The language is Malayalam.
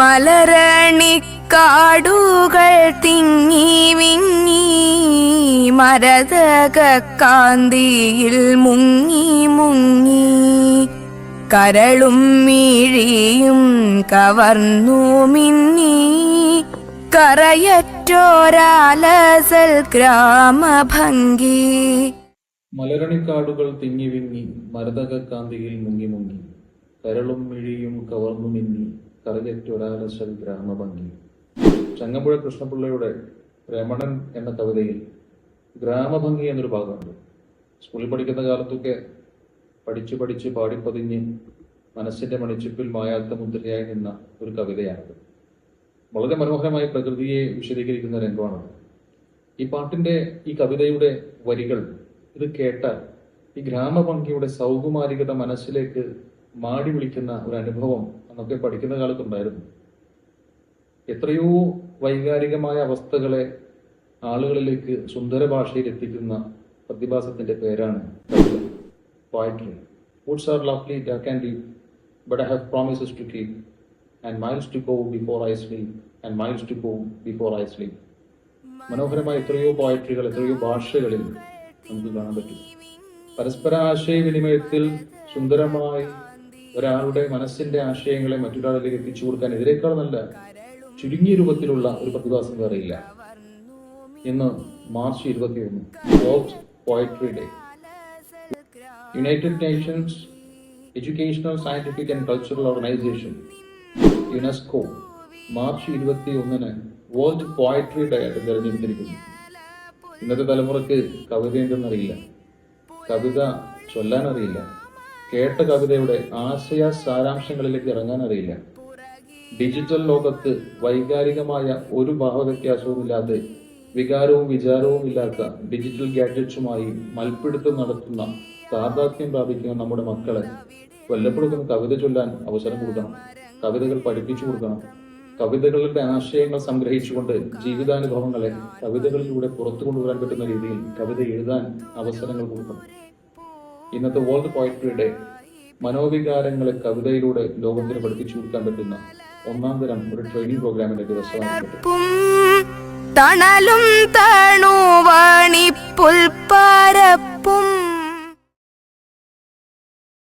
മലരണിക്കാടുകൾ തിങ്ങി വിങ്ങി മരതക കാന്തിയിൽ മുങ്ങി മുങ്ങി കരളും മിഴിയും കവർന്നു മിന്നി കറയറ്റോരാലസൽ ഗ്രാമഭംഗി. മലരണിക്കാടുകൾ തിങ്ങി വിങ്ങി മരതക കാന്തിയിൽ മുങ്ങി മുങ്ങി കരളും മിഴിയും കവർന്നു മിന്നി കറയറ്റൊരാലസൽ ഗ്രാമഭംഗി. ചങ്ങമ്പുഴ കൃഷ്ണപിള്ളയുടെ രമണൻ എന്ന കവിതയിൽ ഗ്രാമഭംഗി എന്നൊരു ഭാഗമുണ്ട്. സ്കൂളിൽ പഠിക്കുന്ന കാലത്തൊക്കെ പഠിച്ച് പഠിച്ച് പാടിപ്പതിഞ്ഞ് മനസ്സിന്റെ മണിച്ചിപ്പിൽ മായാത്ത മുദ്രയായി നിന്ന ഒരു കവിതയാണത്. വളരെ മനോഹരമായി പ്രകൃതിയെ വിശദീകരിക്കുന്ന രംഗമാണത്. ഈ പാട്ടിന്റെ ഈ കവിതയുടെ വരികൾ ഇത് കേട്ടാൽ ഈ ഗ്രാമഭംഗിയുടെ സൗകുമാരികത മനസ്സിലേക്ക് മാടി വിളിക്കുന്ന ഒരു അനുഭവം അന്നൊക്കെ പഠിക്കുന്ന കാലത്തുണ്ടായിരുന്നു. എത്രയോ വൈകാരികമായ അവസ്ഥകളെ ആളുകളിലേക്ക് സുന്ദര ഭാഷയിൽ എത്തിക്കുന്ന പ്രതിഭാസത്തിന്റെ പേരാണ് കവിത, poetry. Woods are lovely, dark and deep, but I have promises to keep, and miles to go before I sleep, and miles to go before I sleep. മനോഹരമായ എത്രയോ പോയട്രികൾ എത്രയോ ഭാഷകളിൽ നമുക്ക് കാണാൻ പറ്റും. പരസ്പര ആശയവിനിമയത്തിൽ സുന്ദരമായി ഒരാളുടെ മനസ്സിന്റെ ആശയങ്ങളെ മറ്റൊരാളിലേക്ക് എത്തിച്ചു കൊടുക്കാൻ ഇതിനേക്കാൾ നല്ല ചുരുങ്ങിയ രൂപത്തിലുള്ള ഒരു പ്രതിഭാസം വേറെയില്ല. ഇന്ന് March 21 world poetry day. United Nations educational scientific and cultural organisation UNESCO March 21 world poetry day ആയിട്ട് തിരഞ്ഞെടുത്തിരിക്കുന്നു. ഇന്നത്തെ തലമുറക്ക് കവിത എന്തെന്നറിയില്ല, കവിത ചൊല്ലാനറിയില്ല, കേട്ട കവിതയുടെ ആശയ സാരാംശങ്ങളിലേക്ക് ഇറങ്ങാൻ അറിയില്ല. ഡിജിറ്റൽ ലോകത്ത് വൈകാരികമായ ഒരു ഭാവവ്യത്യാസവും ഇല്ലാതെ വികാരവും വിചാരവും ഇല്ലാത്ത ഡിജിറ്റൽ ഗാഡ്ജറ്റ്സുമായി മൽപ്പിടുത്തം നടത്തുന്ന സാധാർത്ഥ്യം പ്രാപിക്കുന്ന നമ്മുടെ മക്കളെ വല്ലപ്പോഴും കവിത ചൊല്ലാൻ അവസരം കൊടുക്കണം, കവിതകൾ പഠിപ്പിച്ചു കൊടുക്കണം. കവിതകളുടെ ആശയങ്ങൾ സംഗ്രഹിച്ചുകൊണ്ട് ജീവിതാനുഭവങ്ങളെ കവിതകളിലൂടെ പുറത്തു കൊണ്ടുവരാൻ പറ്റുന്ന രീതിയിൽ കവിത എഴുതാൻ അവസരങ്ങൾ കൊടുക്കണം. ഇന്നത്തെ വേൾഡ് പോയട്രി ഡേ മനോവികാരങ്ങളെ കവിതയിലൂടെ ലോകത്തിന് പഠിപ്പിച്ചു കൊടുക്കാൻ പറ്റുന്ന ഒന്നാം തരം ഒരു ട്രെയിനിങ് പ്രോഗ്രാമിന്റെ ദിവസമാണ്. തണലും തണുവണിപ്പുൽപ്പരപ്പും